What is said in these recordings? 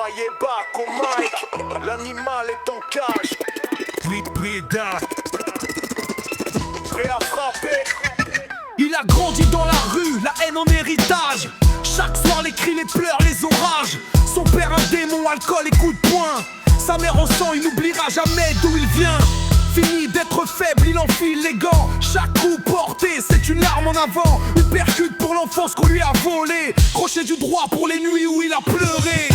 Maillé-Bac au mic, l'animal est en cage. Prida, prêt à frapper. Il a grandi dans la rue, la haine en héritage. Chaque soir les cris, les pleurs, les orages. Son père un démon, alcool et coups de poing. Sa mère en sang, il n'oubliera jamais d'où il vient. Fini d'être faible, il enfile les gants. Chaque coup porté, c'est une arme en avant. Une percute pour l'enfance qu'on lui a volée. Crochet du droit pour les nuits où il a pleuré.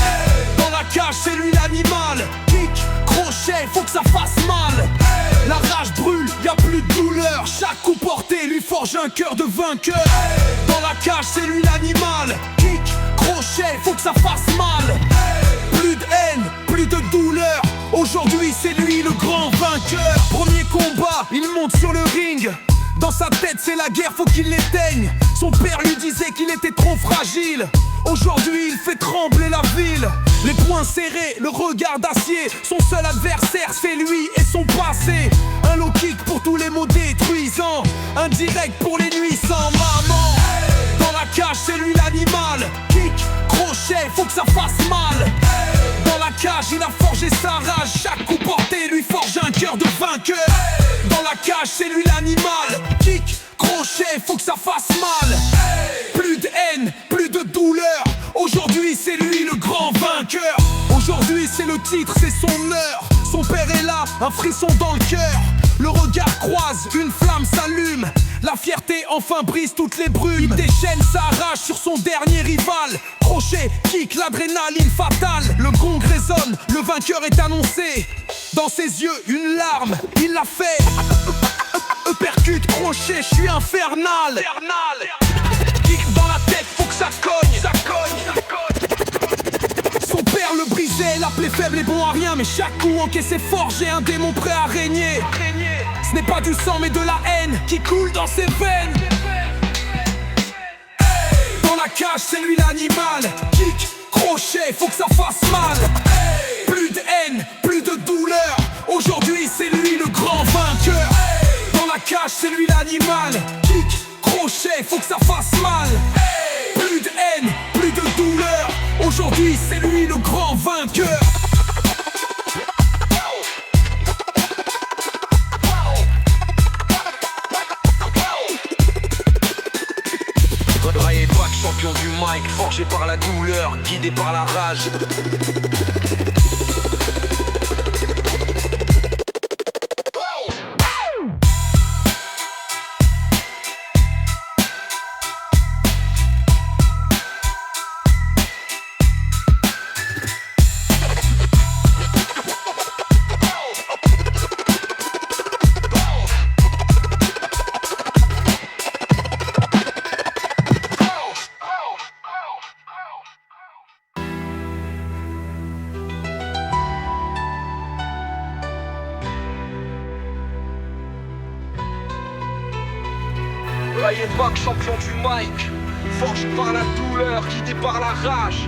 Dans la cage, c'est lui l'animal. Kick, crochet, faut que ça fasse mal. La rage brûle, y a plus de douleur. Chaque coup porté lui forge un cœur de vainqueur. Dans la cage, c'est lui l'animal. Kick, crochet, faut que ça fasse mal. Plus de haine, plus de douleur. Aujourd'hui c'est lui le grand vainqueur. Premier combat, il monte sur le ring. Dans sa tête c'est la guerre, faut qu'il l'éteigne. Son père lui disait qu'il était trop fragile. Aujourd'hui il fait trembler la ville. Les poings serrés, le regard d'acier. Son seul adversaire c'est lui et son passé. Un low kick pour tous les mots détruisants. Un direct pour les nuits sans maman. Dans la cage c'est lui l'animal. Kick, crochet, faut que ça fasse mal. Dans la cage il a forgé sa rage. Chaque coup porté lui forge un cœur de vainqueur. Dans la cage c'est lui l'animal. Kick, crochet, faut que ça fasse mal. Plus de haine, plus de douleur. Aujourd'hui c'est lui le grand vainqueur. Aujourd'hui c'est le titre, c'est son heure. Son père est là, un frisson dans le cœur. Le regard croise, une flamme s'allume. La fierté enfin brise toutes les brumes. Il déchaîne sa rage sur son dernier rival. Crochet, kick, l'adrénaline fatale. Le gong résonne, le vainqueur est annoncé. Dans ses yeux, une larme, il l'a fait. Percute, crochet, je suis infernal. Kick dans la tête, faut que ça cogne. Son père le brisait, l'appelait faible et bon à rien. Mais chaque coup encaissé forgé, un démon prêt à régner. Ce n'est pas du sang mais de la haine qui coule dans ses veines. Dans la cage c'est lui l'animal. Kick, crochet, faut que ça fasse mal. Plus de haine, plus de douleur. Aujourd'hui c'est lui le grand vainqueur. Dans la cage c'est lui l'animal. Kick, crochet, faut que ça fasse mal. Plus de haine, plus de douleur. Aujourd'hui c'est lui le grand vainqueur. Maillé-Bac, champion du mic, forgé par la douleur, guidé par la rage. Maillé-Bac, champion du mic, forgé par la douleur, guidé par la rage.